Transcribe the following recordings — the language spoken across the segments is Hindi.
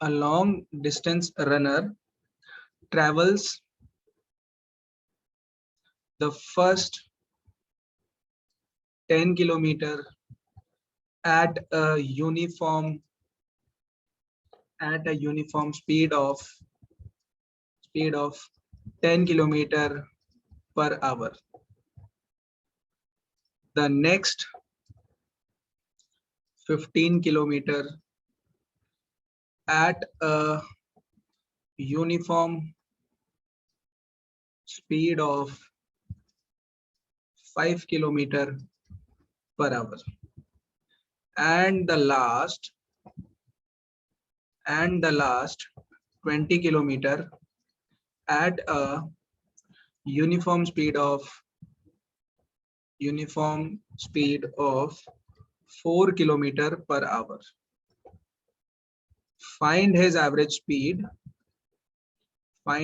A long distance runner travels the first 10 kilometer at a uniform speed of 10 kilometer per hour. The next 15 kilometer at a uniform speed of 5 kilometer per hour, and the last 20 kilometer at a uniform speed of 4 kilometer per hour. Find his average speed for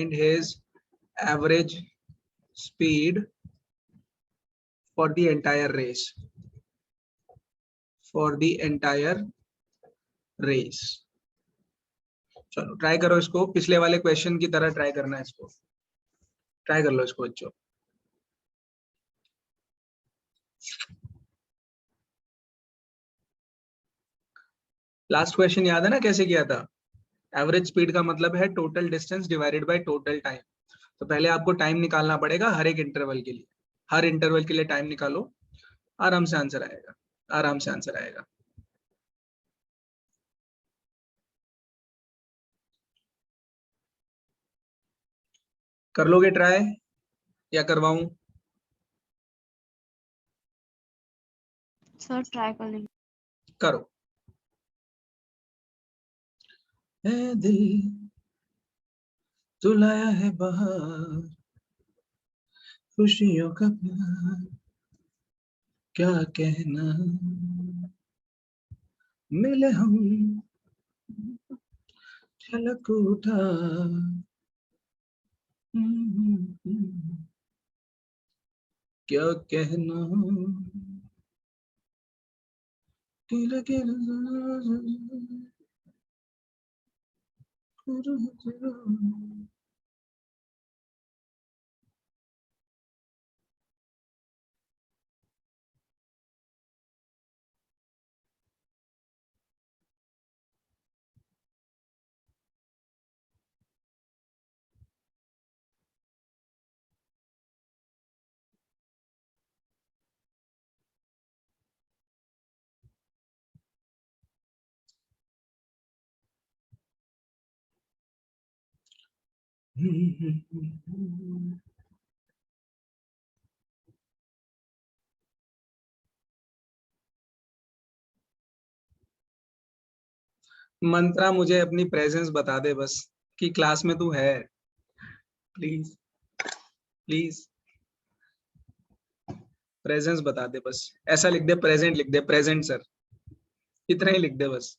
the entire race. चलो ट्राई करो इसको, पिछले वाले क्वेश्चन की तरह ट्राई करना है इसको, ट्राई कर लो इसको बच्चों। लास्ट क्वेश्चन याद है ना कैसे किया था? एवरेज स्पीड का मतलब है total distance divided by total time. तो पहले आपको टाइम निकालना पड़ेगा हर एक इंटरवल के लिए, हर इंटरवल के लिए टाइम निकालो, आराम से आंसर आएगा, आराम से आंसर आएगा। कर लोगे ट्राई या करवाऊं? सर ट्राई कर लेंगे। करो। ए दिल तू लाया है बाहर खुशियों का प्यार, क्या कहना, मिले हम झलक उठा, क्या कहना, मंत्रा मुझे अपनी प्रेजेंस बता दे बस कि क्लास में तू है, प्लीज प्लीज प्रेजेंस बता दे बस। ऐसा लिख दे, प्रेजेंट लिख दे, प्रेजेंट सर, इतना ही लिख दे बस।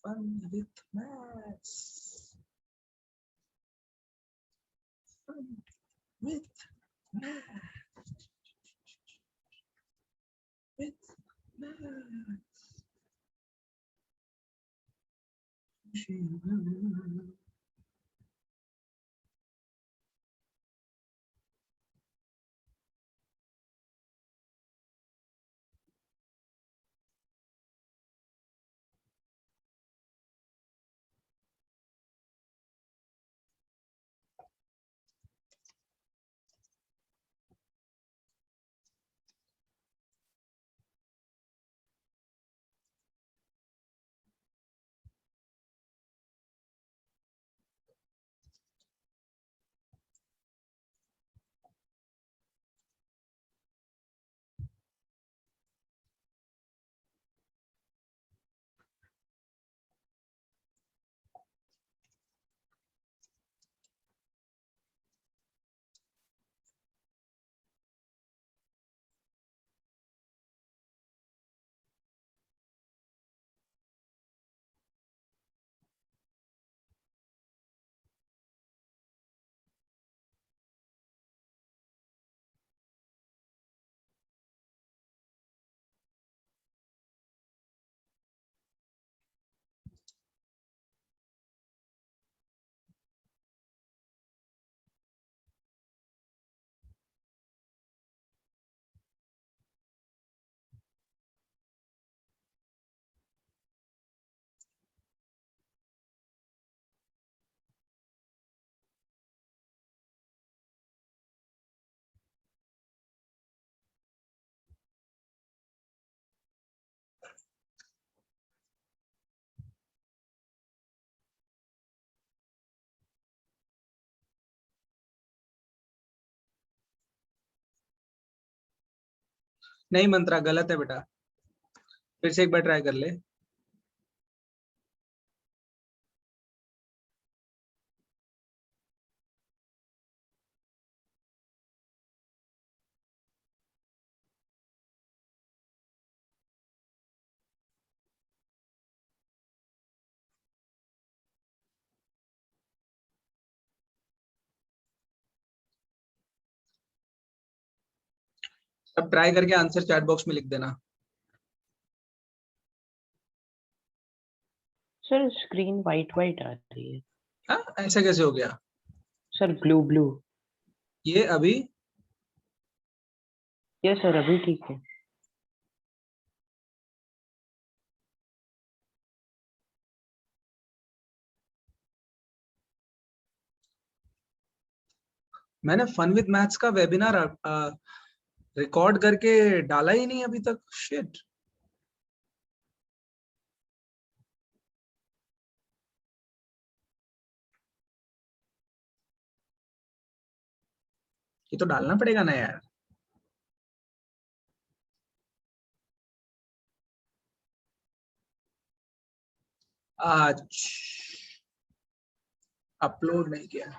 Fun with maths. Fun with maths. With maths. नहीं मंत्रा, गलत है बेटा, फिर से एक बार ट्राई कर ले। अब ट्राई करके आंसर चैट बॉक्स में लिख देना। सर स्क्रीन वाइट वाइट आ रही है। हाँ, ऐसा कैसे हो गया? Sir blue blue. ये अभी यस सर, अभी ठीक है। मैंने फन विद मैथ्स का वेबिनार रिकॉर्ड करके डाला ही नहीं अभी तक। शिट। ये तो डालना पड़ेगा ना यार। आज अपलोड नहीं किया।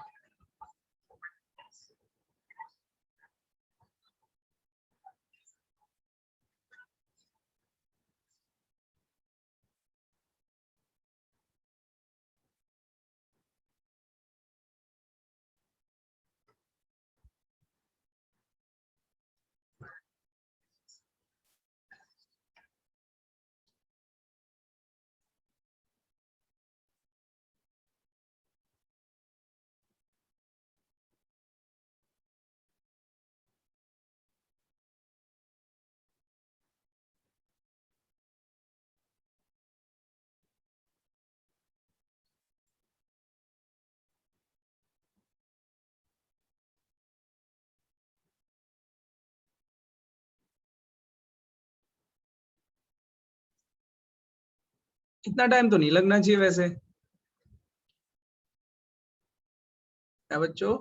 इतना टाइम तो नहीं लगना चाहिए वैसे। क्या बच्चों?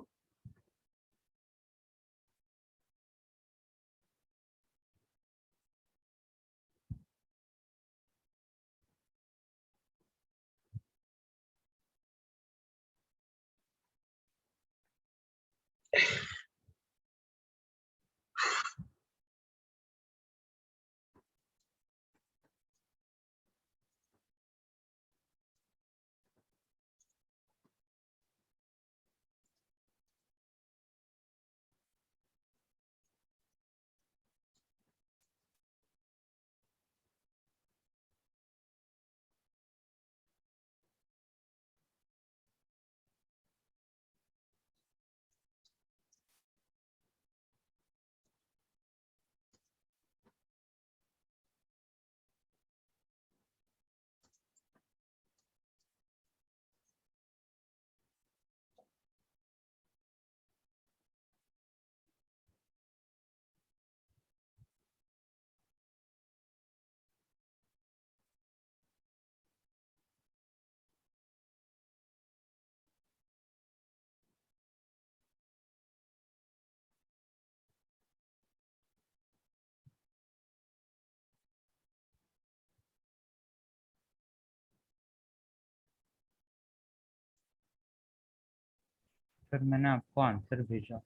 सर मैंने आपको आंसर भेजा।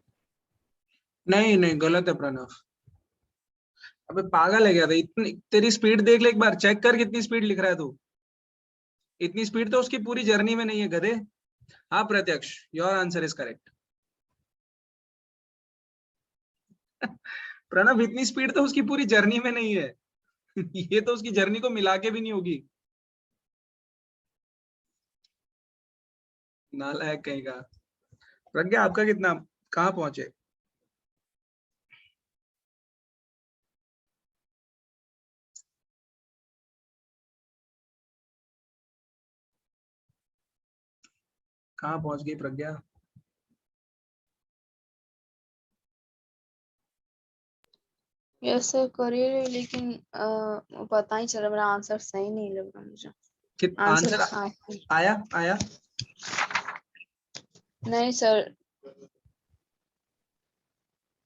नहीं नहीं, गलत है प्रणव। अबे पागल है क्या? था इतनी तेरी स्पीड देख ले एक बार, चेक कर कितनी स्पीड लिख रहा है तू। इतनी स्पीड तो उसकी पूरी जर्नी में नहीं है गधे। हाँ Pratyaksh, your answer is correct. Pranav, इतनी स्पीड तो उसकी पूरी जर्नी में नहीं है। ये तो उसकी जर्नी को मिला के भी नहीं होगी। नालायक कहीं का। प्रज्ञा, आपका कितना, कहाँ पहुंचे? कहाँ पहुंच गई प्रज्ञा? यस सर करिए, लेकिन पता ही चला, मेरा आंसर सही नहीं लग रहा मुझे। आंसर आया आया? नहीं सर,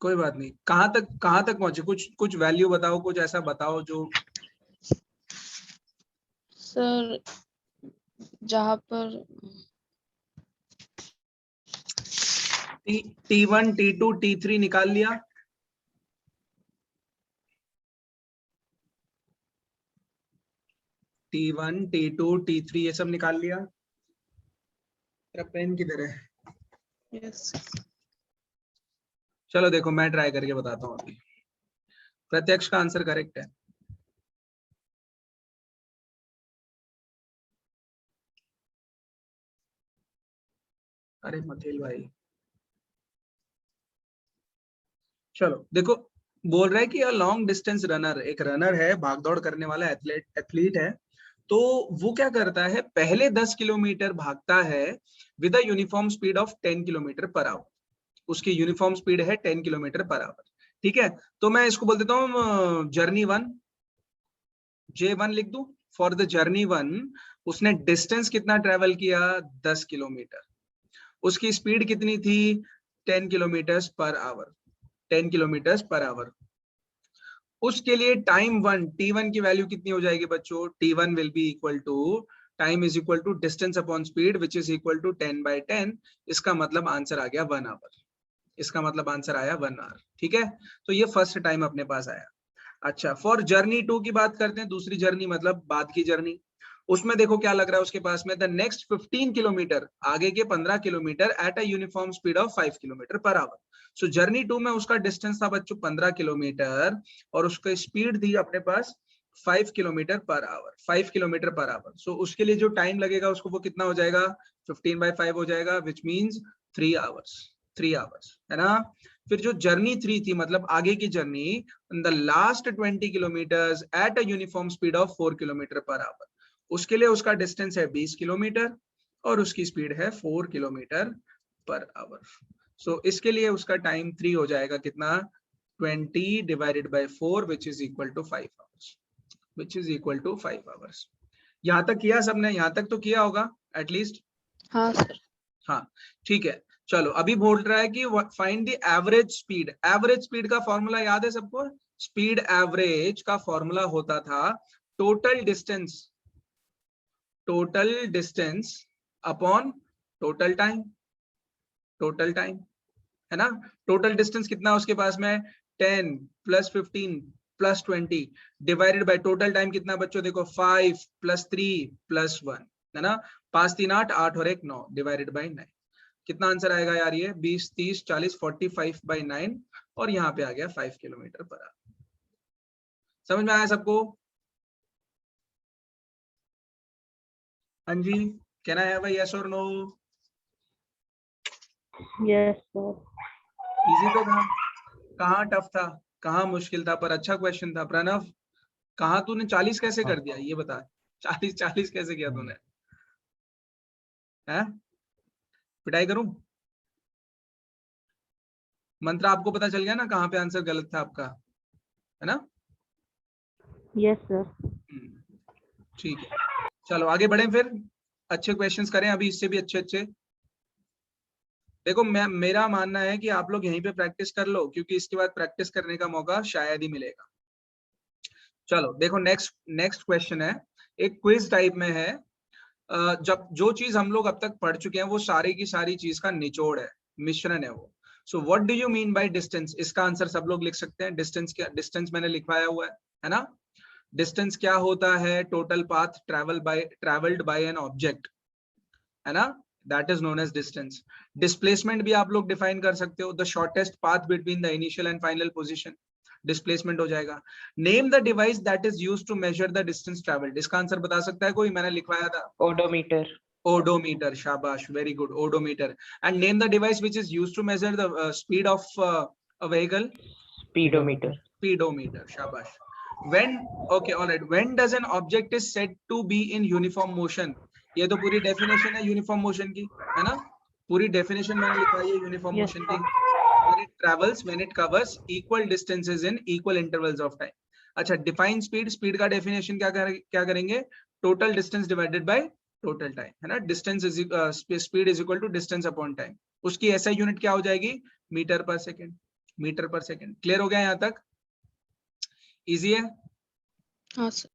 कोई बात नहीं, कहाँ तक पहुंचे, कुछ वैल्यू बताओ, कुछ ऐसा बताओ जो सर जहाँ पर T1 T2 T3 निकाल लिया, T1 T2 T3 ये सब निकाल लिया। तेरा पेन किधर है? यस चलो देखो मैं ट्राई करके बताता हूँ अभी। प्रत्यक्ष का आंसर करेक्ट है। अरे मथेल भाई, चलो देखो, बोल रहा है कि लॉन्ग डिस्टेंस रनर, एक रनर है, भाग दौड़ करने वाला एथलीट है। तो वो क्या करता है, पहले 10 किलोमीटर भागता है with a uniform speed of 10 kilometre per our. उसकी यूनिफॉर्म स्पीड है 10 किलोमीटर पर आवर। ठीक है, तो मैं इसको बोल देता हूँ जर्नी 1, J1 लिख दूं। फॉर द जर्नी 1 उसने डिस्टेंस कितना ट्रेवल किया, 10 किलोमीटर। उसकी स्पीड कितनी थी, 10 kilometre per our, 10 kilometre per our. उसके लिए टाइम 1 T1 की वैल्यू कितनी हो जाएगी बच्चों, T1 will be equal to time is equal to distance upon speed which is equal to 10/10। इसका मतलब आंसर आ गया 1 आवर। इसका मतलब आंसर आया 1 आवर। ठीक है, तो ये फर्स्ट टाइम अपने पास आया। अच्छा, फॉर जर्नी 2 की बात करते हैं, दूसरी जर्नी मतलब बाद की जर्नी। उसमें देखो क्या लग रहा है उसके पास में, द नेक्स्ट 15 किलोमीटर, आगे के 15 kilometre at a uniform speed of 5 kilometre per hour. So journey 2 में उसका डिस्टेंस था बच्चों 15 किलोमीटर और उसकी स्पीड थी अपने पास 5 kilometre per hour, 5 kilometre per hour. So उसके लिए जो टाइम लगेगा उसको वो कितना हो जाएगा, 15/5 हो जाएगा, विच मीन्स 3 आवर्स, 3 आवर्स, है ना। फिर जो जर्नी 3 थी मतलब आगे की journey, the last 20 kilometre at a uniform speed of 4 kilometre per our. उसके लिए उसका डिस्टेंस है 20 किलोमीटर और उसकी स्पीड है 4 किलोमीटर पर आवर। सो इसके लिए उसका टाइम 3 हो जाएगा, कितना, 20 divided by 4 which is equal to 5 hours, which is equal to 5 hours. यहां तक किया सबने, यहां तक तो किया होगा एटलीस्ट। हाँ सर हाँ ठीक है, चलो अभी बोल रहा है कि find the average speed. Average speed का फॉर्मूला याद है सबको, स्पीड एवरेज का फॉर्मूला होता था total distance upon total time, total time, है ना। टोटल डिस्टेंस कितना उसके पास में, 10 + 15 + 20 डिवाइडेड बाय टोटल टाइम कितना बच्चों, देखो 5 + 3 + 1, है ना। 5 3 8 8 और 1 9 डिवाइडेड बाय 9। कितना आंसर आएगा यार, ये 20 30 40 45/9 और यहाँ पे आ गया 5 किलोमीटर पर आवर। समझ में आया सबको? हाँ जी, कहना है भाई, यस और नो? Yes sir. इजी तो था, कहाँ टफ था, कहाँ मुश्किल था, पर अच्छा क्वेश्चन था। प्रणव, कहाँ तूने 40 कैसे कर दिया ये बता, 40 कैसे किया तूने, है? पिटाई करूं? मंत्र आपको पता चल गया ना कहाँ पे आंसर गलत था आपका, है ना? Yes sir. ठीक है, चलो आगे बढ़ें फिर, अच्छे क्वेश्चंस करें अभी, इससे भी अच्छे अच्छे। देखो मेरा मानना है कि आप लोग यहीं पे प्रैक्टिस कर लो, क्योंकि इसके बाद प्रैक्टिस करने का मौका शायद ही मिलेगा। चलो देखो, नेक्स्ट क्वेश्चन है, एक क्विज टाइप में है। जब जो चीज हम लोग अब तक पढ़ चुके हैं वो सारी की सारी चीज का निचोड़ है, मिश्रण है वो। So what do you mean by distance, इसका आंसर सब लोग लिख सकते हैं। डिस्टेंस क्या, डिस्टेंस मैंने लिखवाया हुआ है ना। डिस्टेंस क्या होता है, total path travelled by an object, है ना, that is known as distance. Displacement भी आप लोग डिफाइन कर सकते हो, the shortest path between the initial and final position, displacement हो जाएगा। Name the device that is used to measure the distance travelled, इसका आंसर बता सकता है कोई, मैंने लिखवाया था। ओडोमीटर। ओडोमीटर, शाबाश, very good, odometer. And name the device which is used to measure the speed of a vehicle, speedometer. speedometer, shabash. When, okay, all right, when does an object is said to be in uniform motion, ये तो पूरी डेफिनेशन है यूनिफॉर्म मोशन की, है ना। पूरी डेफिनेशन मैंने लिखवाई है यूनिफॉर्म Yes, मोशन की। when it travels, when it covers equal distances in equal intervals of time। अच्छा, डिफाइन स्पीड, स्पीड का डेफिनेशन क्या करेंगे, total distance divided by total time, है ना। Distance speed is equal to distance upon time. उसकी ऐसा यूनिट क्या हो जाएगी, metre per second. Metre per second. Clear हो गया यहाँ तक? इजी है? हाँ सर।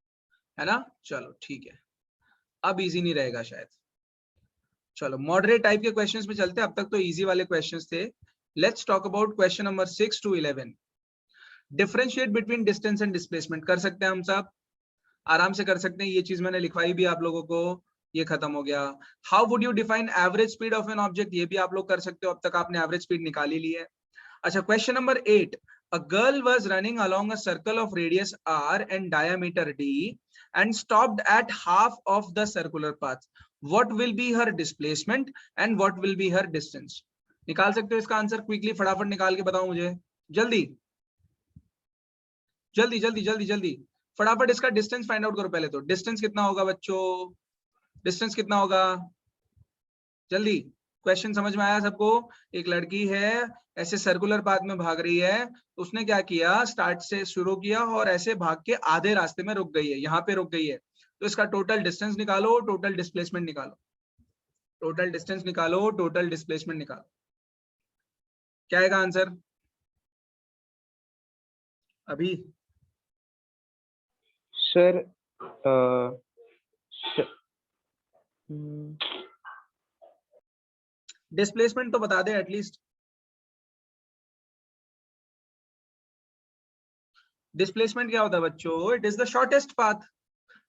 है ना? चलो ठीक है, अब इजी नहीं रहेगा शायद। चलो मॉडरेट टाइप के क्वेश्चंस में चलते हैं, अब तक तो इजी वाले क्वेश्चंस थे। Let's talk about question number 6 to 11। Differentiate between distance and displacement कर सकते हैं हम सब, आराम से कर सकते हैं। ये चीज मैंने लिखवाई भी आप लोगों को, ये खत्म हो गया। How would you define average speed of an object, ये भी आप लोग कर सकते हो, अब तक आपने एवरेज स्पीड निकाल ही ली है। अच्छा, question number 8, a girl was running along a circle of radius r and diameter d and stopped at half of the circular path. What will be her displacement and what will be her distance? निकाल सकते हो इसका आंसर क्विकली, फटाफट निकाल के बताओ मुझे, जल्दी जल्दी जल्दी जल्दी जल्दी फटाफट इसका डिस्टेंस फाइंड आउट करो पहले। तो डिस्टेंस कितना होगा बच्चों, डिस्टेंस कितना होगा, जल्दी। क्वेश्चन समझ में आया सबको? एक लड़की है ऐसे सर्कुलर पाथ में भाग रही है, उसने क्या किया, स्टार्ट से शुरू किया और ऐसे भाग के आधे रास्ते में रुक गई है, यहाँ पे रुक गई है। तो इसका टोटल डिस्टेंस निकालो, टोटल डिस्प्लेसमेंट निकालो, टोटल डिस्टेंस निकालो, टोटल डिस्प्लेसमेंट निकालो। क्या आएगा आंसर अभी? सर डिस्प्लेसमेंट तो बता दे एटलीस्ट। डिस्प्लेसमेंट क्या होता है बच्चों? It is the shortest path.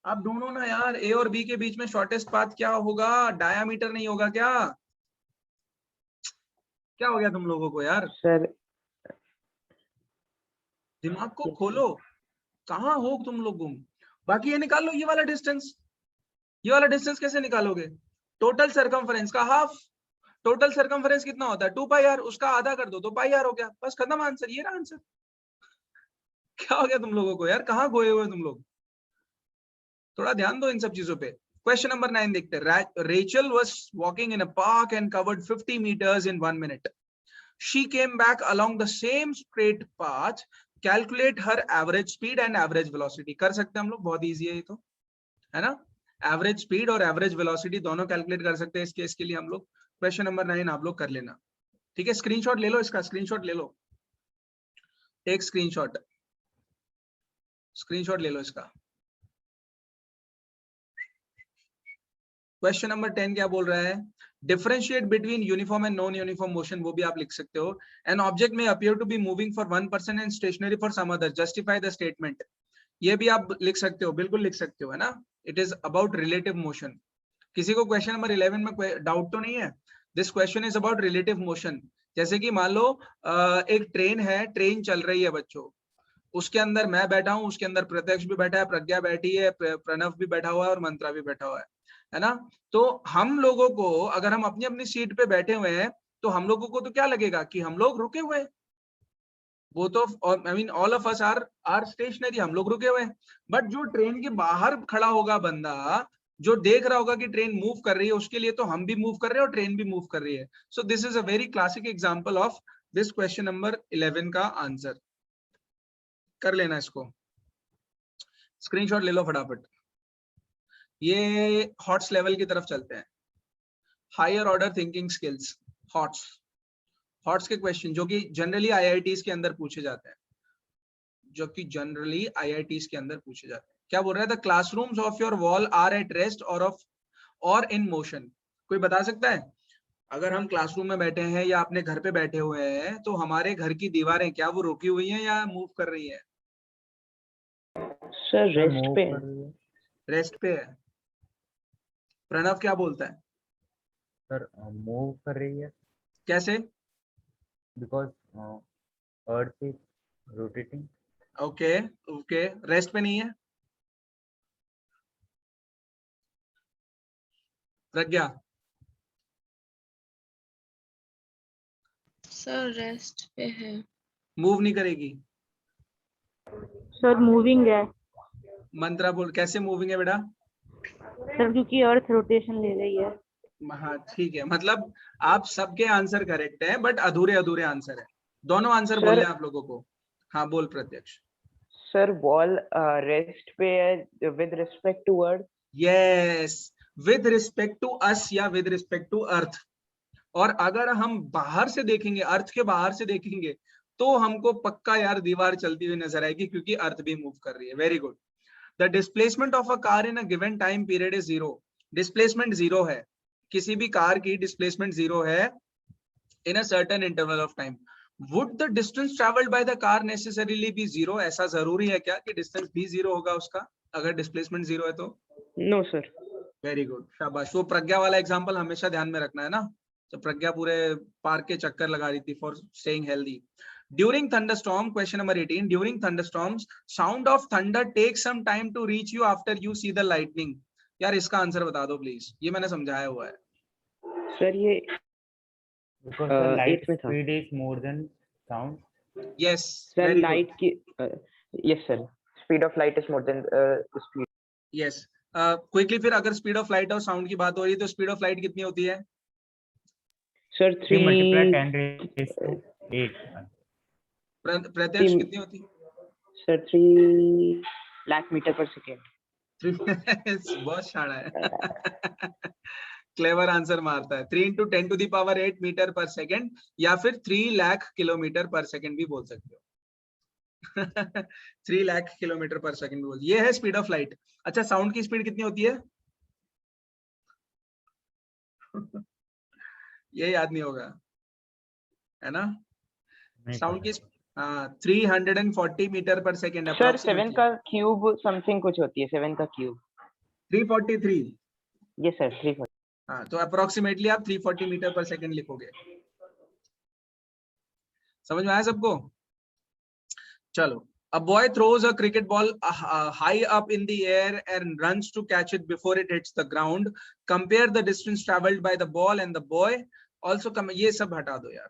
आप दोनों ना यार, ए और बी के बीच में शॉर्टेस्ट पाथ क्या होगा? डायामीटर नहीं होगा क्या? क्या हो गया तुम लोगों को यार? सर दिमाग को खोलो, कहाँ हो तुम लोग गुम? बाकी ये निकाल लो, ये वाला डिस्टेंस, ये वाला डिस्टेंस कैसे निकालोगे? टोटल सरकमफरेंस का हाफ। टोटल सरकमफरेंस कितना होता है? 2 पाई आर, उसका आधा कर दो तो पाई आर हो गया, बस खत्म आंसर। ये रहा आंसर। क्या हो गया तुम लोगों को यार, कहाँ गोए हुए तुम लोग? थोड़ा ध्यान दो इन सब चीजों पे। क्वेश्चन नंबर 9 देखते हैं। Rachel was walking in a park and covered 50 meters in 1 minute. She came back along the same straight path. Calculate her average speed and average velocity. कर सकते हैं हम लोग, बहुत इजी है ये तो, है ना? एवरेज स्पीड और एवरेज वेलोसिटी दोनों कैलकुलेट कर सकते हैं। इसके लिए हम लोग क्वेश्चन नंबर 9 आप लोग कर लेना, ठीक है? स्क्रीनशॉट ले लो इसका, स्क्रीनशॉट ले लो, टेक स्क्रीनशॉट, स्क्रीनशॉट ले लो इसका। क्वेश्चन नंबर 10 क्या बोल रहा है? Differentiate between uniform and non uniform motion, वो भी आप लिख सकते हो। An object may appear to be moving for one person and stationary for some other, justify the statement. ये भी आप लिख सकते हो, बिल्कुल लिख सकते हो, है ना? It is about relative motion. किसी को क्वेश्चन नंबर 11 में डाउट तो नहीं है? This question is about relative motion. जैसे कि मान लो एक ट्रेन है, ट्रेन चल रही है बच्चों, उसके अंदर मैं बैठा हूँ, उसके अंदर प्रत्यक्ष भी बैठा है, प्रज्ञा बैठी है, प्रणव भी बैठा हुआ है और मंत्रा भी बैठा हुआ है ना? तो हम लोगों को, अगर हम अपनी अपनी सीट पे बैठे हुए हैं, तो हम लोगों को तो क्या लगेगा कि हम लोग रुके हुए हैं। वो तो I mean all of us are stationary, हम लोग रुके हुए हैं। बट जो ट्रेन के बाहर खड़ा होगा बंदा, जो देख रहा होगा कि ट्रेन मूव कर रही है, उसके लिए तो हम भी मूव कर रहे हैं और ट्रेन भी मूव कर रही है। So this is a very classic example of this question number 11 का आंसर। कर लेना इसको, स्क्रीनशॉट ले लो फटाफट। ये हॉट्स लेवल की तरफ चलते हैं, higher order thinking skills, HOTS के क्वेश्चन जो कि जनरली आईआईटीज के अंदर पूछे जाते हैं, जो कि जनरली आईआईटीज के अंदर पूछे जाते हैं। क्या बोल रहा है? The classrooms of your wall are at rest और इन मोशन। कोई बता सकता है? अगर हम क्लासरूम में बैठे हैं या अपने घर पे बैठे हुए हैं, तो हमारे घर की दीवारें क्या वो रुकी हुई हैं या मूव कर रही हैं? सर रेस्ट मूव पे कर रही है। रेस्ट पे है। प्रणव क्या बोलता है? सर मूव कर रही है, कैसे? Because earth is rotating. Okay okay, rest पे नहीं है? प्रज्ञा? सर रेस्ट पे है। मूव नहीं करेगी। सर मूविंग है मंत्रा बोल, कैसे मूविंग है बेटा? सर, क्योंकि अर्थ रोटेशन ले रही है। हाँ ठीक है, मतलब आप सबके आंसर करेक्ट है, बट अधूरे अधूरे आंसर है। दोनों आंसर सर- बोलने आप लोगों को। हाँ बोल प्रत्यक्ष। सर वॉल रेस्ट पे है with respect to earth. Yes, with respect to us या विद रिस्पेक्ट टू अर्थ। और अगर हम बाहर से देखेंगे, अर्थ के बाहर से देखेंगे, तो हमको पक्का यार दीवार चलती हुई नजर आएगी, क्योंकि अर्थ भी मूव कर रही है। Very good. The displacement of a car in a given time period is 0। Displacement 0 है, किसी भी कार की डिस्प्लेसमेंट 0 है in a certain interval of time. Would the distance traveled by the car necessarily be 0? ऐसा जरूरी है क्या कि डिस्टेंस भी 0 होगा उसका, अगर डिस्प्लेसमेंट 0 है तो? No sir. वेरी गुड, शाबाश। वो प्रज्ञा वाला एग्जांपल हमेशा ध्यान में रखना है ना, तो प्रज्ञा पूरे पार्क के चक्कर लगा रही थी for staying healthy. During thunderstorm, question number 18, during thunderstorms, sound of thunder takes some time to reach you after you see the lightning. यार इसका आंसर बता दो प्लीज, ये मैंने समझाया हुआ है। सर ये Because the light इसमें था। speed is more than sound. Yes, sir very light good. की yes sir, speed of light is more than speed. Yes. Quickly फिर अगर स्पीड ऑफ लाइट और साउंड की बात हो रही है तो स्पीड ऑफ लाइट कितनी होती है? Sir 3 multiply 3 10 raised to 8. प्रत्यक्ष कितनी होती है? Sir 3 lakh metre per second. बहुत शाना है। क्लेवर आंसर मारता है। 3 into 10 to the power 8 metre per second, या फिर 3 लाख किलोमीटर पर सेकेंड भी बोल सकते हो। 3 लाख किलोमीटर पर सेकेंड बोल, ये है स्पीड ऑफ लाइट। अच्छा, साउंड की स्पीड कितनी होती है? ये याद नहीं होगा, है ना? नहीं साउंड की पता। 340 मीटर पर सेकेंड सर 7 का क्यूब समथिंग कुछ होती है, 7 का क्यूब। 343। Yes sir 340। हाँ, तो अप्रोक्सीमेटली आप 340 मीटर पर सेकेंड लिखोगे। समझ में आया सबको? चलो, a boy throws a cricket ball high up in the air and runs to catch it before it hits the ground. Compare the distance traveled by the ball and the boy. Also ये सब हटा दो यार,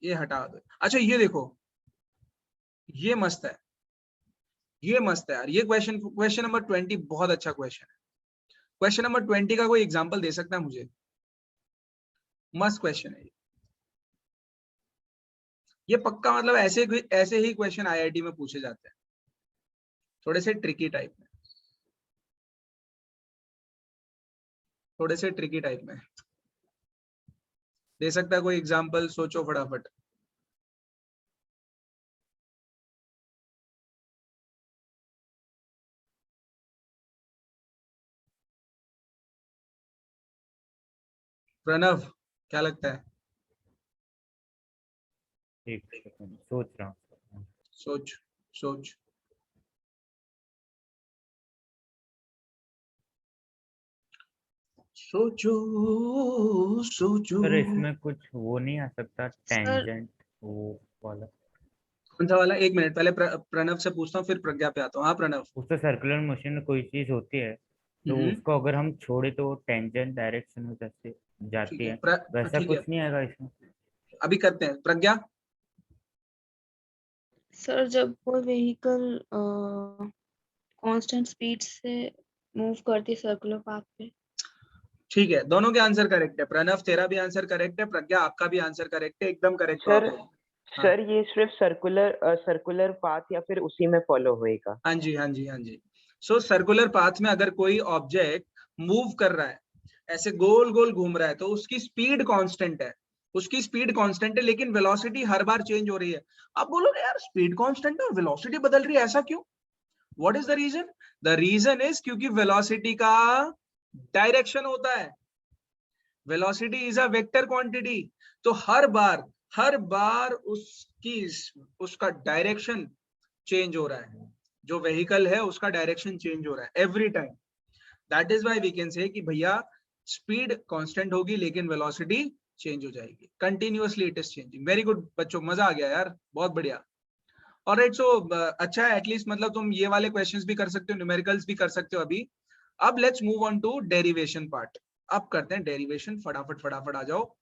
ये हटा दो। अच्छा ये देखो, ये मस्त है, ये मस्त है यार। ये क्वेश्चन नंबर 20 बहुत अच्छा क्वेश्चन है। क्वेश्चन नंबर 20 का कोई एग्जांपल दे सकता है मुझे? मस्त क्वेश्चन है ये पक्का, मतलब ऐसे ही क्वेश्चन आईआईटी में पूछे जाते हैं, थोड़े से ट्रिकी टाइप में, थोड़े से ट्रिकी टाइप में। दे सकता है कोई एग्जांपल? सोचो फटाफट। प्रणव, क्या लगता है? एक सेकंड सोच रहा हूँ। सोच सोच। सोचो सोचो। सर इसमें कुछ वो नहीं आ सकता, टेंजेंट वो वाला? कौन सा वाला? एक मिनट, पहले प्रणव से पूछता हूँ, फिर प्रज्ञा पे आता हूँ। हाँ प्रणव। उससे सर्कुलर मोशन में कोई चीज होती है तो उसको अगर हम छोड़े तो टेंजेंट डायरेक्शन में जाती है, वैसा ठीक कुछ है, नहीं आएगा इसमें? अभी करते हैं। प्रज्ञा? सर जब कोई व्हीकल कांस्टेंट स्पीड से मूव करती है सर्कुलर पाथ पे। ठीक है, दोनों के आंसर करेक्ट है। प्रणव तेरा भी आंसर करेक्ट है, प्रज्ञा आपका भी आंसर करेक्ट है, एकदम करेक्ट। सर सर ये सिर्फ सर्कुलर पाथ या फिर उसी में फॉलो होएगा? हाँ जी हाँ जी हाँ जी। सो सर्कुलर पाथ में अगर कोई ऑब्जेक्ट मूव कर रहा है, ऐसे गोल गोल घूम रहा है, तो उसकी स्पीड कांस्टेंट है, उसकी स्पीड कांस्टेंट है, लेकिन वेलोसिटी हर बार चेंज हो रही है। आप बोलोगे यार स्पीड कांस्टेंट है और वेलोसिटी बदल रही है, ऐसा क्यों? What is the reason? The reason is क्योंकि वेलोसिटी का डायरेक्शन होता है। Velocity is a vector quantity, तो हर बार उसका डायरेक्शन चेंज हो रहा है। जो व्हीकल है उसका डायरेक्शन चेंज हो रहा है every time. That is why we can say कि भैया स्पीड कांस्टेंट होगी लेकिन वेलोसिटी चेंज हो जाएगी, continuously it is changing. Very good बच्चों, मजा आ गया यार, बहुत बढ़िया। ऑलराइट, सो अच्छा है, एटलीस्ट मतलब तुम ये वाले क्वेश्चंस भी कर सकते हो, न्यूमेरिकल्स भी कर सकते हो अभी। अब let's move on to derivation part. अब करते हैं डेरिवेशन, फटाफट आ जाओ।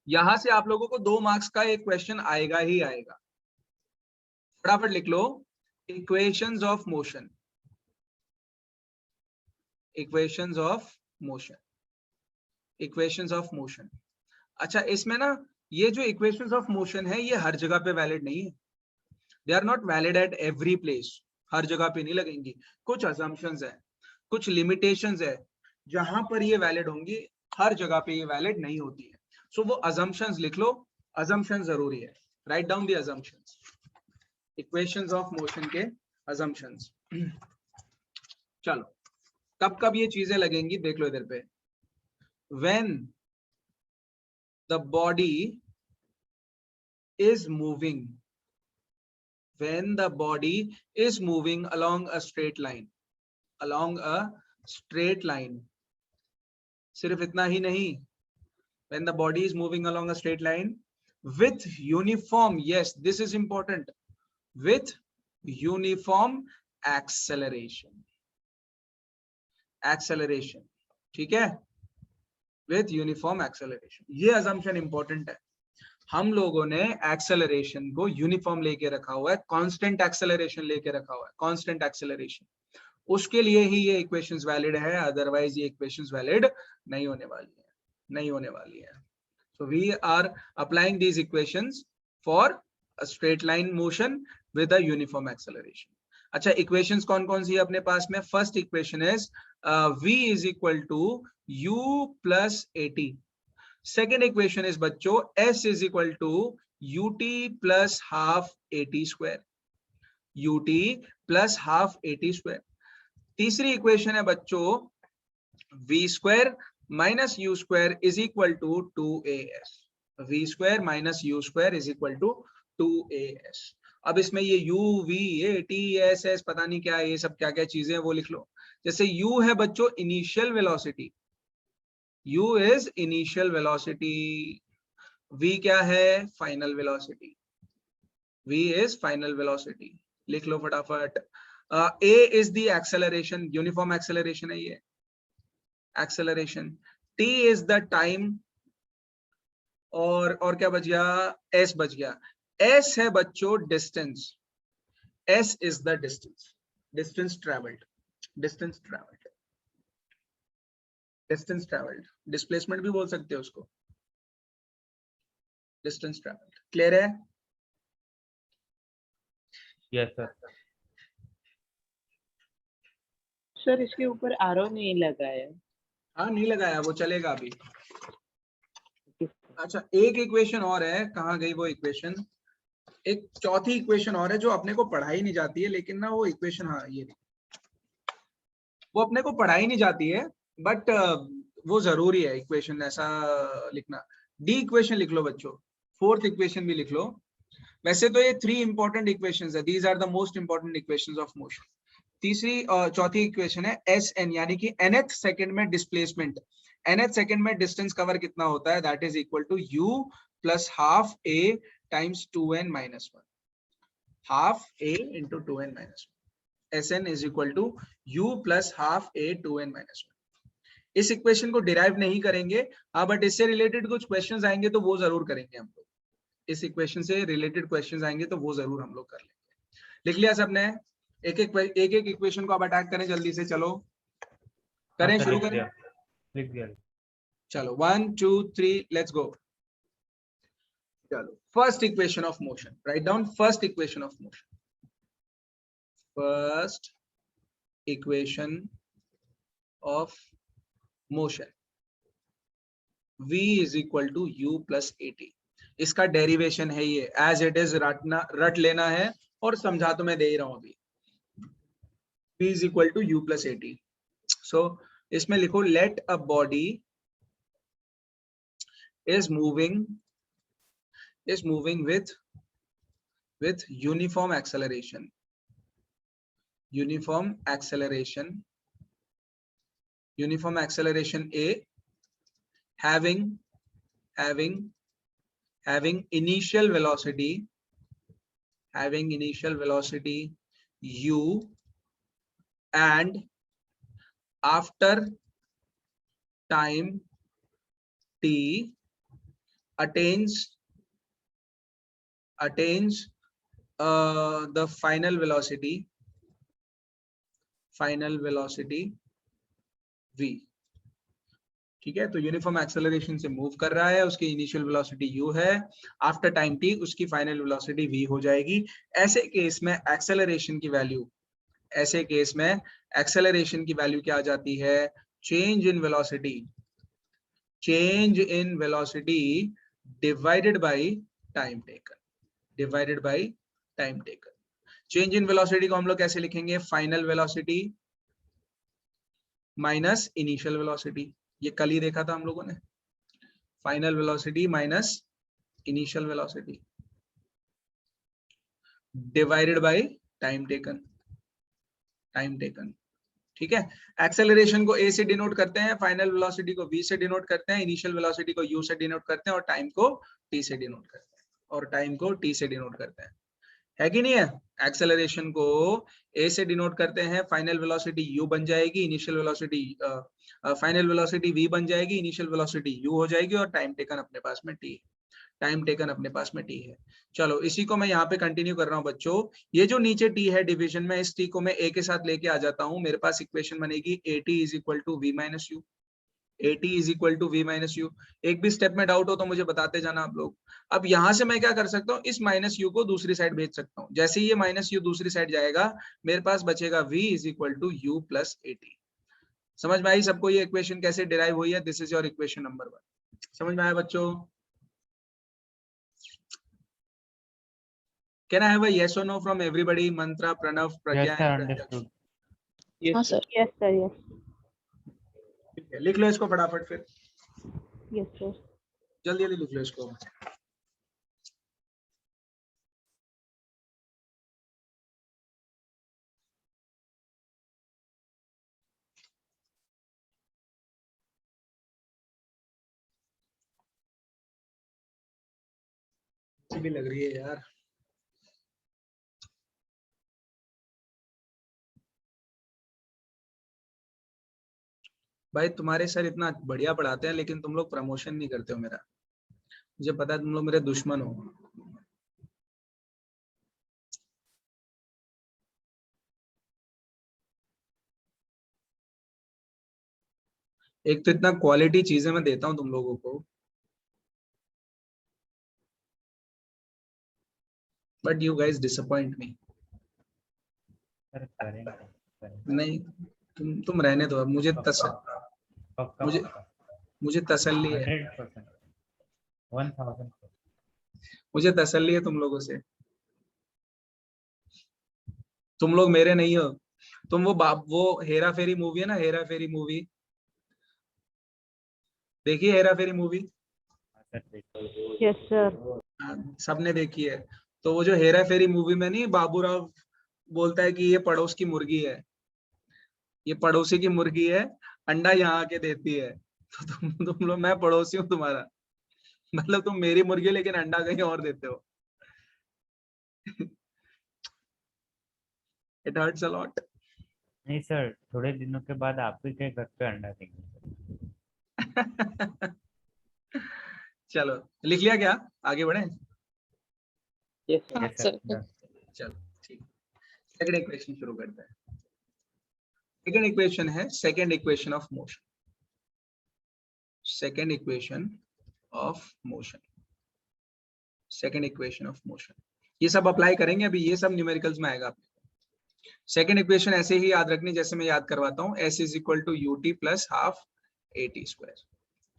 यहां से आप लोगों को 2 मार्क्स का एक क्वेश्चन आएगा ही आएगा, फटाफट लिख लो। Equations of motion, equations of motion, equations of motion. अच्छा, इसमें ना ये जो इक्वेशंस ऑफ मोशन है ये हर जगह पे वैलिड नहीं है। They are not valid at every place, हर जगह पे नहीं लगेंगी। कुछ असम्पशंस है, कुछ लिमिटेशंस है, जहां पर ये वैलिड होंगी, हर जगह पे ये वैलिड नहीं होती है। सो वो असम्पशंस लिख लो assumption जरूरी है, write down the assumptions, equations of motion के assumptions. चलो कब कब ये चीजें लगेंगी देख लो इधर पे. when the body is moving, when the body is moving along a straight line, along a straight line, सिर्फ इतना ही नहीं, when the body is moving along a straight line with uniform, yes this is important, with uniform acceleration, acceleration, ठीक है, with uniform acceleration. ये assumption important है. हम लोगों ने acceleration को uniform लेके रखा हुआ है, constant acceleration लेके रखा हुआ है, constant acceleration. उसके लिए ही ये equations valid है, otherwise ये equations valid नहीं होने वाली है, नहीं होने वाली है. So we are applying these equations for a straight line motion with a uniform acceleration. अच्छा equations कौन कौन सी है अपने पास में? First equation is v is equal to u plus at. Second equation is बच्चों s is equal to ut plus half at square, ut plus half at square. तीसरी equation है बच्चों v square minus u square is equal to 2as, v square minus u square is equal to 2as. अब इसमें ये u v a t s s पता नहीं क्या है, ये सब क्या क्या चीजें वो लिख लो. जैसे u है बच्चों initial velocity, u is initial velocity, v क्या है final velocity, v is final velocity, लिख लो फटाफट. a is the acceleration, uniform acceleration है ये acceleration, t is the time, और क्या बच गया, s बच गया. s है बच्चों distance, s is the distance, distance traveled, distance traveled, distance traveled, displacement भी बोल सकते हो उसको, distance traveled. क्लियर है? Yes sir. सर इसके ऊपर आरो नहीं लगा है. हाँ नहीं लगाया, वो चलेगा अभी. अच्छा एक इक्वेशन और है, कहाँ गई वो इक्वेशन? एक चौथी इक्वेशन और है जो अपने को पढ़ाई नहीं जाती है, लेकिन ना वो इक्वेशन, हाँ ये वो अपने को पढ़ाई नहीं जाती है, बट वो जरूरी है इक्वेशन ऐसा लिखना. डी इक्वेशन लिख लो बच्चों, फोर्थ इक्वेशन भी लिख लो. वैसे तो ये 3 इंपॉर्टेंट इक्वेशंस है, these are the most important equations of motion. तीसरी चौथी इक्वेशन है एस एन, यानी कि nth सेकंड में डिस्प्लेसमेंट, nth सेकंड में डिस्टेंस कवर कितना होता है, that is equal to u plus half a times 2n minus 1, half a into 2n minus 1. Sn is equal to u plus half a 2n minus 1. इस इक्वेशन को डिराइव नहीं करेंगे, हाँ बट इससे रिलेटेड कुछ क्वेश्चंस आएंगे तो वो जरूर करेंगे हम लोग. इस इक्वेशन से रिलेटेड क्वेश्चंस आएंगे तो वो जरूर हम लोग कर लेंगे. लिख लिया सबने? एक एक इक्वेशन को आप अटैक करें जल्दी से, चलो करें, शुरू करें. लिख दिया. चलो 1 2 3 लेट्स गो. चलो first equation of motion, write down first equation of motion. First equation of motion, v is equal to u plus at. इसका डेरिवेशन है ये, एज इट इज रट लेना है, और समझा तो मैं दे ही रहा हूं अभी. v is equal to u plus at. So इसमें लिखो let a body is moving with uniform acceleration, uniform acceleration a, having initial velocity u, and after time t attains the final velocity v. ठीक है, तो यूनिफॉर्म एक्सेलरेशन से मूव कर रहा है, उसकी इनिशियल वेलोसिटी u है, आफ्टर टाइम t उसकी फाइनल वेलोसिटी v हो जाएगी. ऐसे केस में एक्सेलरेशन की वैल्यू क्या आ जाती है? Change in velocity divided by time taken, divided by time taken. Change in velocity को हम लोग कैसे लिखेंगे? Final velocity minus initial velocity. ये कल ही देखा था हम लोगों ने, final velocity minus initial velocity divided by time taken, time taken. ठीक है, एक्सेलरेशन को a से डिनोट करते हैं, फाइनल वेलोसिटी को v से डिनोट करते हैं, इनिशियल वेलोसिटी को u से डिनोट करते हैं, और टाइम को t से डिनोट करते हैं, और टाइम को t से डिनोट करते हैं। है कि नहीं है? एक्सेलरेशन को a से डिनोट करते हैं, फाइनल वेलोसिटी u बन जाएगी, initial velocity final velocity v बन जाएगी, इनिशियल वेलोसिटी u हो जाएगी, और टाइम टेकन अपने पास में t, टाइम टेकन अपने पास में t है। चलो इसी को मैं यहाँ पे कंटिन्यू कर रहा हूँ बच्चों। ये जो नीचे t है डिवीजन में, इस t को मैं a के साथ लेके आ जाता हूँ, मेरे पास इक्वेशन बनेगी at is equal to v minus u, at is equal to v minus u. एक भी स्टेप में डाउट हो तो मुझे बताते जाना आप लोग। अब यहाँ से मैं क्या कर सकता हूँ, इस माइनस यू को दूसरी साइड भेज सकता हूँ। जैसे ही ये माइनस यू दूसरी साइड जाएगा, मेरे पास बचेगा v is equal to u plus at। समझ में आई सबको ये इक्वेशन कैसे डिराइव हुई है? This is your equation number 1। समझ में आया बच्चों? Can I have a yes or no from everybody? Mantra, Pranav, Pragya, Yes, sir, and understood. Yes, हाँ sir. Sir. Yes, sir. Yes. ठीक है, लिख लो इसको फटाफट, फिर Yes, sir. जल्दी जल्दी लिख लो इसको। भी लग रही है यार। भाई तुम्हारे सर इतना बढ़िया पढ़ाते हैं, लेकिन तुम लोग प्रमोशन नहीं करते हो मेरा। मुझे पता है तुम लोग मेरे दुश्मन हो। एक तो इतना क्वालिटी चीजें मैं देता हूँ तुम लोगों को, but you guys disappoint me. Sir करेंगे। नहीं, तुम रहने दो। अब मुझे पक्का मुझे तसल्ली है, 100%, 1000%। मुझे तसल्ली है तुम लोगों से। तुम लोग मेरे नहीं हो। तुम वो हेरा फेरी मूवी है ना, हेरा फेरी मूवी देखिए, हेरा फेरी मूवी Yes, sir. सबने देखी है। तो वो जो हेरा फेरी मूवी में नहीं, बाबूराव बोलता है कि ये पड़ोस की मुर्गी है, ये पड़ोसी की मुर्गी है, अंडा यहाँ आके देती है। तो तुम लोग, मैं पड़ोसी हूँ तुम्हारा, मतलब तुम मेरी मुर्गी लेकिन अंडा कहीं और देते हो। It hurts a lot. नहीं सर, थोड़े दिनों के बाद आपके के घर पे अंडा देंगे। चलो लिख लिया क्या? आगे बढ़े? Yes, sir. हाँ Yes, सर। sir. चलो ठीक, सेकंड इक्वेशन शुरू करते हैं। सेकंड इक्वेशन है second equation of motion, second equation of motion, second equation of motion. ये सब अप्लाई करेंगे अभी, ये सब न्यूमेरिकल्स में आएगा आपको। सेकंड इक्वेशन ऐसे ही याद रखनी जैसे मैं याद करवाता हूँ, s is equal to ut plus half at square,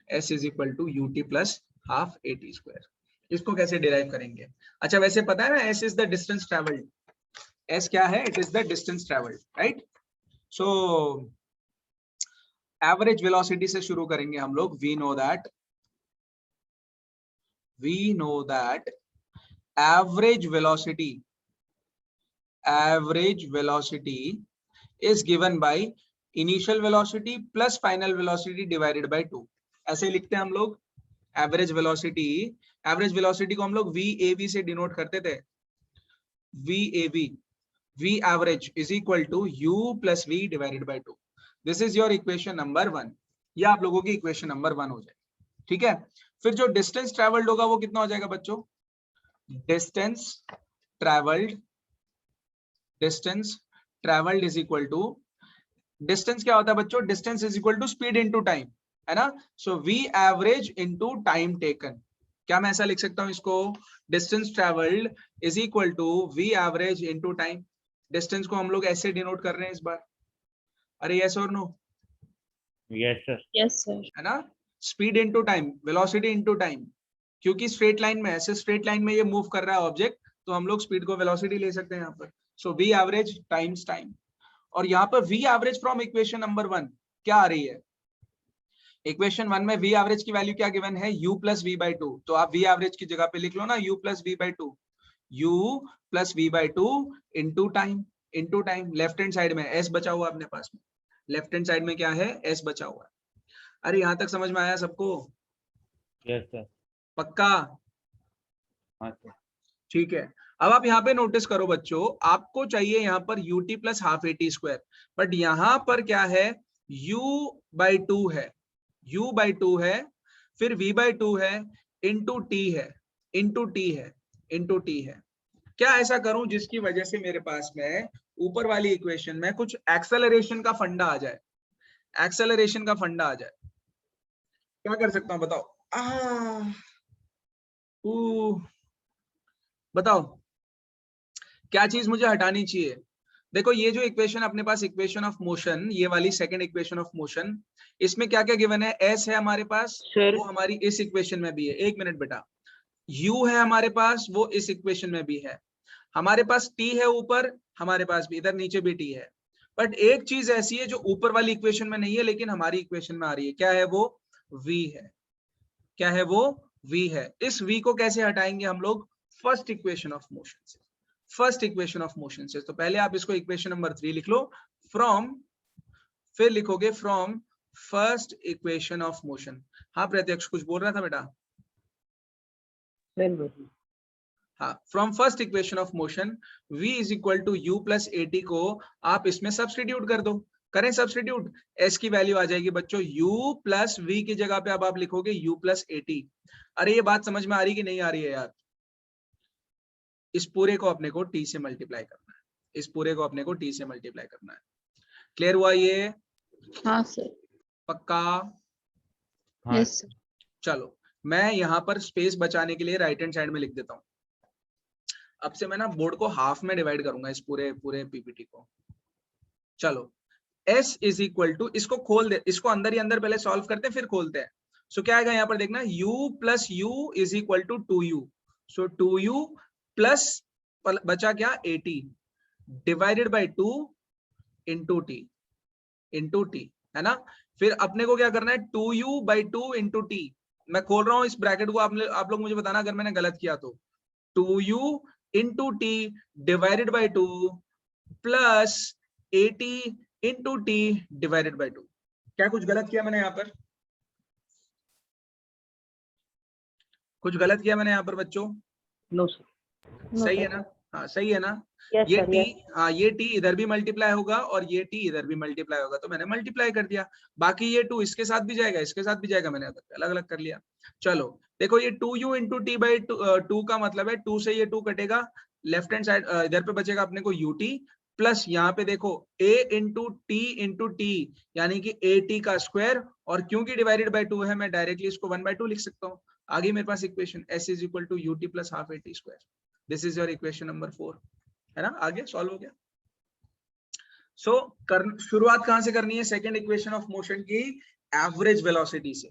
s is equal to ut plus half at square. इसको कैसे डिराइव करेंगे? अच्छा वैसे पता है ना, s is the distance travelled. s क्या है? It is the distance travelled, right? So average velocity से शुरू करेंगे हम लोग। We know that average velocity is given by initial velocity plus final velocity divided by 2। ऐसे लिखते हैं हम लोग एवरेज वेलोसिटी को हम लोग VAV से डिनोट करते थे। VAV, V average is equal to U plus V divided by 2। This is your equation number 1। ये आप लोगों की इक्वेशन नंबर 1 हो जाए, ठीक है? फिर जो डिस्टेंस ट्रेवल्ड होगा वो कितना हो जाएगा बच्चों? Distance travelled is equal to, distance क्या होता है बच्चों? Distance is equal to speed into time, है ना? So v average into time taken. क्या मैं ऐसा लिख सकता हूं इसको? Distance travelled is equal to v average into time. Distance को हम लोग ऐसे डिनोट कर रहे हैं इस बार। अरे यस और no? Yes sir. Yes sir. है ना? Speed into time, velocity into time. क्योंकि स्ट्रेट लाइन में, ऐसे स्ट्रेट लाइन में ये मूव कर रहा है ऑब्जेक्ट, तो हम लोग स्पीड को वेलोसिटी ले सकते हैं यहाँ पर। So v average times time, और यहाँ पर v average from equation number 1 क्या आ रही है? इक्वेशन 1 में वी एवरेज की वैल्यू क्या गिवन है? u plus v by two. तो आप वी एवरेज की जगह पे लिख लो ना u plus v by two, u plus v by two into time, into time. Left hand side में s बचा हुआ अपने पास में, लेफ्ट हैंड साइड में क्या है? s बचा हुआ है। अरे यहाँ तक समझ में आया सबको? Yes sir. पक्का? हाँ सर। ठीक है। अब आप यहाँ पे नोटिस करो बच्चों, आपको चाहिए यहाँ पर ut plus half at square, but यहाँ पर क्या है? u बाई टू है, u बाई टू है, फिर v बाई टू है, इंटू t है, इंटू t है, इंटू t है। क्या ऐसा करूं जिसकी वजह से मेरे पास में ऊपर वाली इक्वेशन में कुछ एक्सेलरेशन का फंडा आ जाए, एक्सेलरेशन का फंडा आ जाए? क्या कर सकता हूं बताओ? बताओ क्या चीज मुझे हटानी चाहिए? देखो ये जो इक्वेशन अपने पास, इक्वेशन ऑफ मोशन, ये वाली सेकंड इक्वेशन ऑफ मोशन, इसमें क्या क्या गिवन है? s है हमारे पास, वो हमारी इस इक्वेशन में भी है। एक मिनट बेटा, u है हमारे पास, वो इस इक्वेशन में भी है। हमारे पास t है ऊपर, हमारे पास भी, इधर नीचे भी t है। बट एक चीज ऐसी है जो ऊपर वाली इक्वेशन में नहीं है लेकिन हमारी इक्वेशन में आ रही है। क्या है वो? v है। क्या है वो? v है। इस v को कैसे हटाएंगे हम लोग? फर्स्ट इक्वेशन ऑफ मोशन से, फर्स्ट इक्वेशन ऑफ मोशन से। तो पहले आप इसको इक्वेशन नंबर 3 लिख लो, फ्रॉम, फिर लिखोगे from first equation of motion. हाँ प्रत्यक्ष कुछ बोल रहा था बेटा? हाँ, from first equation of motion v is equal to u plus at को आप इसमें सब्सटीट्यूट कर दो। करें सब्सटीट्यूट, s की वैल्यू आ जाएगी बच्चों u प्लस v की जगह पे अब आप लिखोगे u प्लस at। अरे ये बात समझ में आ रही कि नहीं आ रही है यार? इस पूरे को अपने को t से मल्टीप्लाई करना है, इस पूरे को अपने को t से मल्टीप्लाई करना है। क्लियर हुआ ये? हाँ सर। पक्का? हाँ यस सर। चलो मैं यहाँ पर स्पेस बचाने के लिए राइट हैंड साइड में लिख देता हूँ। अब से मैं ना बोर्ड को हाफ में डिवाइड करूंगा, इस पूरे पीपीटी को। चलो s इज इक्वल टू, इसको खोल दे, इसको अंदर ही अंदर पहले सॉल्व करते हैं फिर खोलते हैं। सो क्या आएगा यहाँ पर देखना, u plus u is equal to 2u। So 2u plus बचा क्या? 80 divided by 2 into t, into t, है ना। फिर अपने को क्या करना है? 2u by 2 into T. मैं खोल रहा हूँ इस ब्रैकेट को, आप लोग मुझे बताना अगर मैंने गलत किया तो। 2u into T divided by 2 plus 80 into T divided by 2। क्या कुछ गलत किया मैंने यहाँ पर? कुछ गलत किया मैंने यहाँ पर बच्चों? No sir. सही है ना? हाँ सही है ना? Yes, ये sir, टी, yes. हाँ ये टी इधर भी मल्टीप्लाई होगा और ये टी इधर भी मल्टीप्लाई होगा, तो मैंने मल्टीप्लाई कर दिया। बाकी ये 2 इसके साथ भी जाएगा, इसके साथ भी जाएगा, मैंने अलग अलग कर लिया। चलो देखो ये 2u इंटू टी बाई 2 का मतलब है 2 से ये 2 कटेगा, लेफ्ट हैंड साइड इधर पे बचेगा अपने को ut प्लस यहाँ पे देखो a इंटू टी यानी कि at का स्क्वायर, और क्योंकि डिवाइडेड बाई 2 है मैं डायरेक्टली इसको 1/2 लिख सकता हूँ। आगे मेरे पास equation s is equal to ut plus half at square. This is your equation number 4, है ना? आगे सॉल्व हो गया। शुरुआत कहां से करनी है? सेकंड इक्वेशन ऑफ मोशन की एवरेज वेलोसिटी से।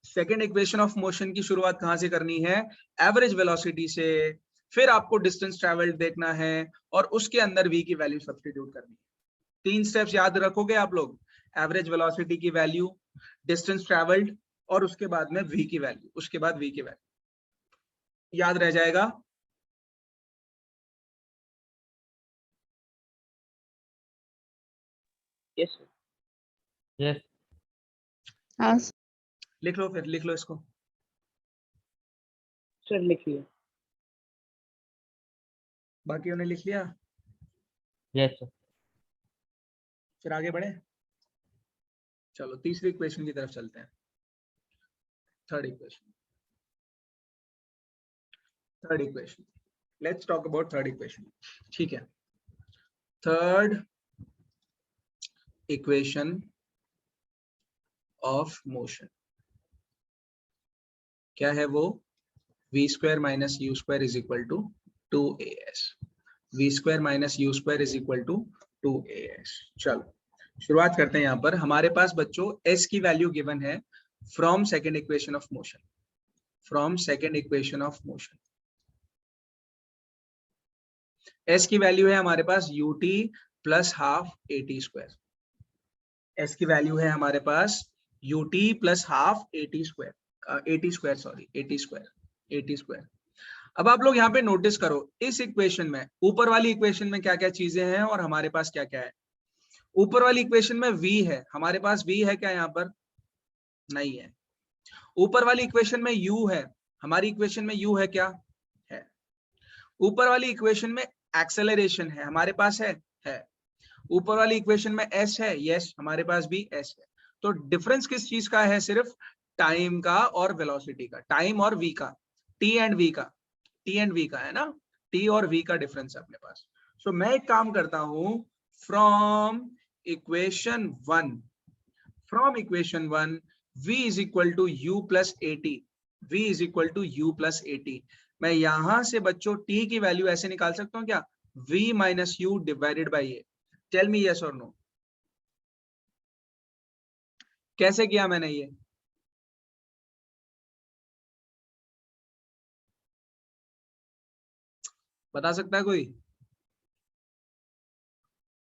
सेकंड इक्वेशन ऑफ मोशन की शुरुआत कहां से करनी है? एवरेज वेलोसिटी से। फिर आपको डिस्टेंस ट्रेवल्ड देखना है और उसके अंदर v की वैल्यू सब्स्टिट्यूट करनी है। 3 स्टेप्स याद रखोगे आप लोग, एवरेज वेलोसिटी की वैल्यू, डिस्टेंस ट्रेवल्ड, और उसके बाद में v की वैल्यू, उसके बाद v की वैल्यू याद रह जाएगा। Yes, sir. यस हाँ लिख लो, फिर लिख लो इसको। Sir, लिखिए। बाकियों ने लिख लिया? Yes sir. फिर आगे बढ़े। चलो तीसरी इक्वेशन की तरफ चलते हैं। Third equation, let's talk about third equation. ठीक है, थर्ड इक्वेशन ऑफ मोशन क्या है वो? v square minus u square is equal to 2as। v square minus u square is equal to 2as। चलो शुरुआत करते हैं। यहाँ पर हमारे पास बच्चों s की वैल्यू गिवन है from second equation of motion, from second equation of motion. S की वैल्यू है हमारे पास ut plus half at square. S की वैल्यू है हमारे पास ut plus half at square. अब आप लोग यहाँ पे नोटिस करो, इस इक्वेशन में, ऊपर वाली इक्वेशन में क्या क्या चीजें हैं और हमारे पास क्या क्या है। ऊपर वाली इक्वेशन में v है, हमारे पास v है क्या यहाँ पर? नहीं है। ऊपर वाली इक्वेशन में u है, हमारी इक्वेशन में u है क्या? है। ऊपर वाली इक्वेशन में एक्सेलरेशन है, हमारे पास है? है। ऊपर वाली इक्वेशन में s है, यस हमारे पास भी s है। तो डिफरेंस किस चीज का है? सिर्फ टाइम का और वेलोसिटी का, टाइम और v का, t एंड v का, t एंड v का है ना, t और v का डिफरेंस है अपने पास। सो मैं एक काम करता हूं, from equation 1 v is equal to u plus at, v is equal to u plus at। मैं यहां से बच्चों t की वैल्यू ऐसे निकाल सकता हूं क्या? v minus u divided by a। Tell me yes और नो। कैसे किया मैंने ये? बता सकता है कोई?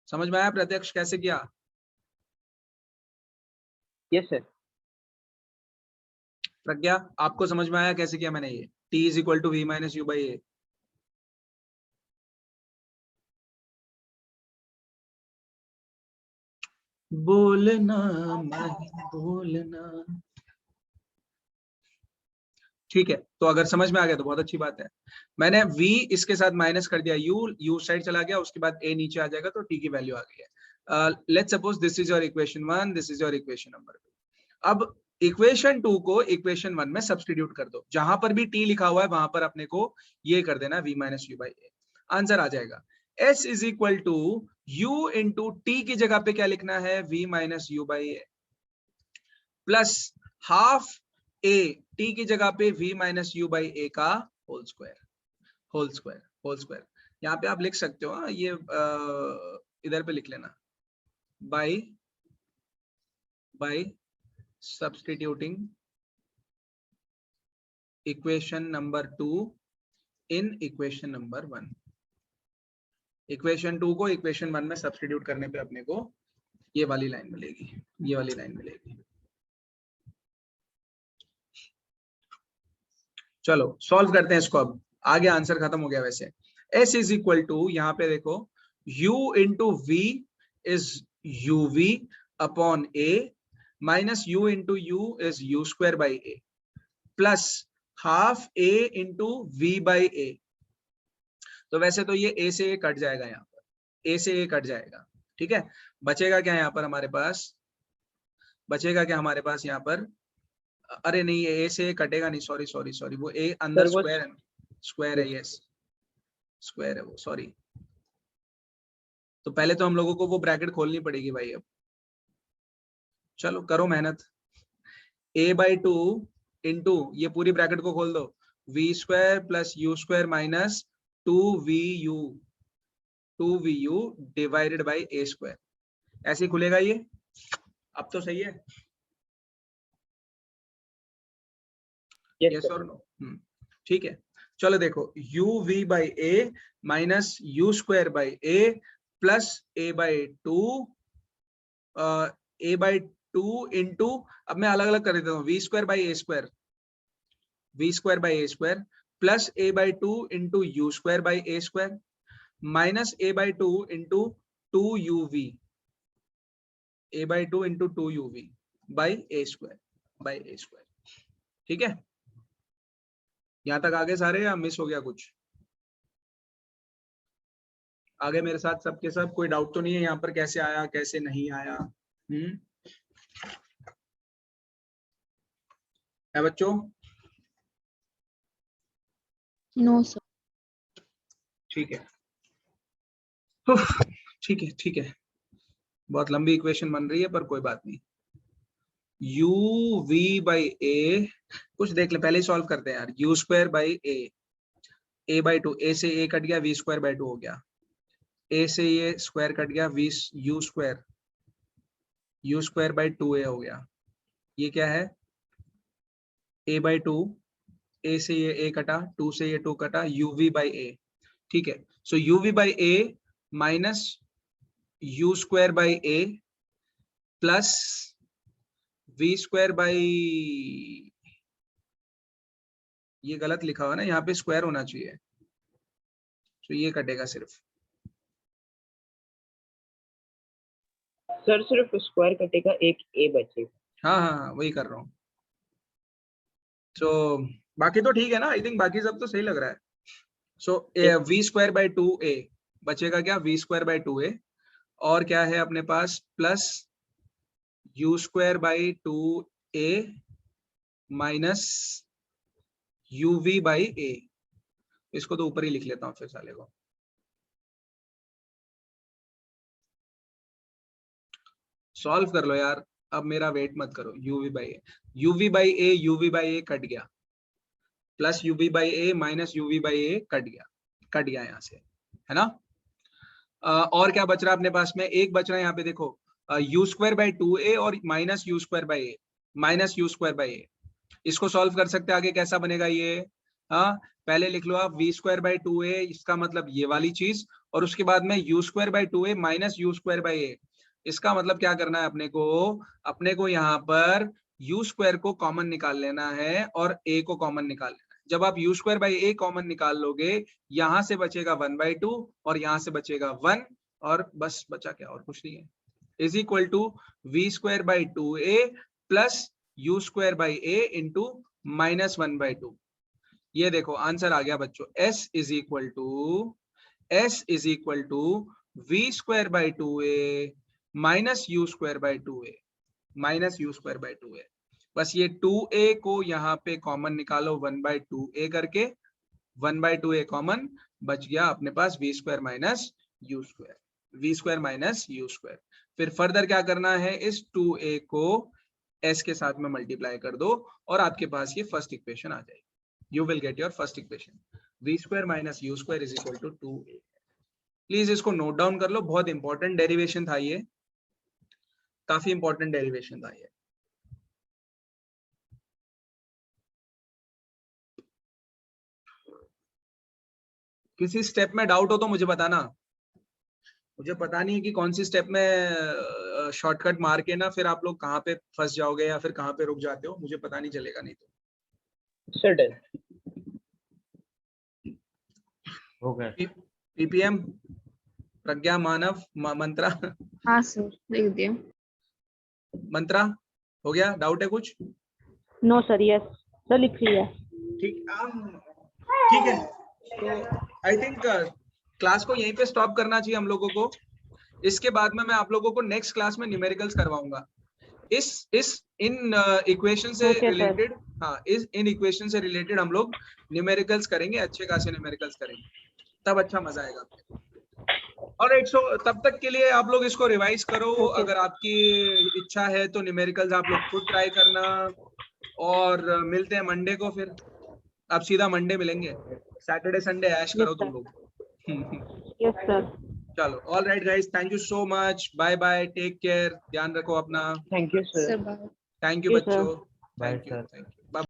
समझ में आया प्रत्यक्ष कैसे किया? Yes sir. प्रज्ञा आपको समझ में आया कैसे किया मैंने ये? t is equal to v minus u by a. बोलना नहीं बोलना। ठीक है, तो अगर समझ में आ गया तो बहुत अच्छी बात है। मैंने v इसके साथ माइनस कर दिया, u साइड चला गया, उसके बाद a नीचे आ जाएगा, तो t की वैल्यू आ गई है। Let's suppose this is your equation 1, this is your equation number 2। अब इक्वेशन 2 को इक्वेशन 1 में सब्स्टिट्यूट कर दो, जहां पर भी t लिखा हुआ है वहां पर अपने को ये कर देना v minus u by a. Answer आ जाएगा s is equal to u into t की जगह पे क्या लिखना है? v minus u by a plus half a, t की जगह पे v minus u by a का होल स्क्वायर। यहाँ पे आप लिख सकते हो, ये इधर पे लिख लेना, by substituting equation number 2 in equation number 1। Equation 2 को इक्वेशन 1 में सब्स्टिट्यूट करने पे अपने को ये वाली लाइन मिलेगी, ये वाली लाइन मिलेगी। चलो सॉल्व करते हैं इसको। अब आगे आंसर खत्म हो गया वैसे। s इज इक्वल टू, यहाँ पे देखो, u into v is uv upon a minus u into u is u square by a plus half a into v by a। तो वैसे तो ये a से a कट जाएगा, यहाँ पर a से a कट जाएगा, ठीक है। बचेगा क्या यहाँ पर हमारे पास? बचेगा क्या हमारे पास यहाँ पर? अरे नहीं, ए से कटेगा नहीं, सॉरी, वो ए अंदर स्क्वायर है, यस स्क्वायर है वो, सॉरी। तो पहले तो हम लोगों को वो ब्रैकेट खोलनी पड़ेगी भाई। अब चलो करो मेहनत। a बाई 2 इंटू ये पूरी ब्रैकेट को खोल दो, v square plus you square minus 2vu divided by a square. ऐसे ही खुलेगा ये। अब तो सही है, यस और नो? ठीक है। चलो देखो, uv by a minus u square by a plus a by 2 into, अब मैं अलग अलग कर देता हूँ, v square by a square plus a by 2 into you square by a square minus a by 2 into 2uv, a by 2 into 2uv by a square. ठीक है, यहां तक आगे सारे, या मिस हो गया कुछ? आगे मेरे साथ सबके सब, कोई डाउट तो नहीं है यहाँ पर कैसे आया कैसे नहीं आया? है बच्चों? No sir. ठीक है, ठीक है, बहुत लंबी इक्वेशन बन रही है पर कोई बात नहीं। u v बाई a, कुछ देख ले, पहले ही सॉल्व करते हैं यार। u square by a by 2, a से a कट गया, v स्क्वायर बाई 2 हो गया, a से ये स्क्वायर कट गया, u स्क्वायर बाई 2a हो गया। ये क्या है? a बाई 2 ए से ये ए कटा, 2 से ये 2 कटा, uv बाई ए, ठीक है। सो uv by A minus u square by a plus v square by, ये गलत लिखा हुआ ना, यहाँ पे स्क्वायर होना चाहिए, तो ये कटेगा सिर्फ। सर सिर्फ स्क्वायर कटेगा, एक ए बचेगा। हाँ हाँ हाँ, वही कर रहा हूँ। तो बाकी तो ठीक है ना, आई थिंक बाकी सब तो सही लग रहा है। So we square by 2a बचेगा क्या, वी स्क्वायर बाई 2a, और क्या है अपने पास, plus u square by 2a minus uv by a। इसको तो ऊपर ही लिख लेता हूँ फिर साले को। सॉल्व कर लो यार, अब मेरा वेट मत करो। uv by a, uv by a, uv by a cut गया, plus uv by a minus uv by a cut गया यहाँ से, है ना। और क्या बच रहा है अपने पास में, एक बच रहा है यहाँ पे देखो, u स्क्वायर बाई 2a और minus u square by a, minus u square by a। इसको सॉल्व कर सकते हैं आगे, कैसा बनेगा ये, हाँ पहले लिख लो आप v स्क्वायर बाई 2a, इसका मतलब ये वाली चीज, और उसके बाद में u square by 2a minus u square by a। इसका मतलब क्या करना है अपने को यहाँ पर u स्क्वायर को कॉमन निकाल लेना है और a को कॉमन निकाल लेना है। जब आप u square by a common निकाल लोगे, यहाँ से बचेगा 1/2 और यहाँ से बचेगा 1, और बस बचा क्या, और कुछ नहीं है, is equal to v square by 2a plus u square by a into minus 1/2। ये देखो आंसर आ गया बच्चों, s is equal to v square by 2a minus u square by 2a, minus u square by 2a। बस ये 2a को यहाँ पे कॉमन निकालो 1/2a करके, 1/2a कॉमन बच गया अपने पास v square minus u square, v square minus u square. फिर फर्दर क्या करना है, इस 2a को s के साथ में मल्टीप्लाई कर दो और आपके पास ये फर्स्ट इक्वेशन आ जाएगी। You will get your first equation, v square minus u square is equal to 2a। Please इसको नोट डाउन कर लो, बहुत इंपॉर्टेंट डेरिवेशन था ये, काफी इंपॉर्टेंट डेरिवेशन था ये। किसी स्टेप में डाउट हो तो मुझे बताना, मुझे पता नहीं है कि कौन सी स्टेप में शॉर्टकट मार के ना फिर आप लोग कहाँ पे फंस जाओगे या फिर कहाँ पे रुक जाते हो, मुझे पता नहीं चलेगा नहीं तो। सर हो गया। पीपीएम प्रज्ञा मानव मंत्रा, हाँ सर लिख दिया। मंत्रा हो गया, डाउट है कुछ? नो सर, यस सर लिख लिया। ठीक है, तो आई थिंक क्लास को यहीं पे स्टॉप करना चाहिए हम लोगों को। इसके बाद में मैं आप लोगों को नेक्स्ट क्लास में न्यूमेरिकल्स करवाऊंगा। इन इक्वेशन से रिलेटेड, हाँ इन इक्वेशन से रिलेटेड हम लोग न्यूमेरिकल्स करेंगे, अच्छे खासे न्यूमेरिकल्स करेंगे, तब अच्छा मजा आएगा। ऑलराइट, सो तब तक के लिए आप लोग इसको रिवाइज करो। अगर आपकी इच्छा है तो न्यूमेरिकल्स आप लोग खुद ट्राई करना, और मिलते हैं मंडे को। फिर आप सीधा मंडे मिलेंगे, सैटरडे संडे ऐश करो तुम लोग। Yes sir. चलो, all right guys, thank you so much, bye bye, take care, ध्यान रखो अपना। Thank you sir. Bye. Thank you बच्चों, bye thank you, sir. Thank you.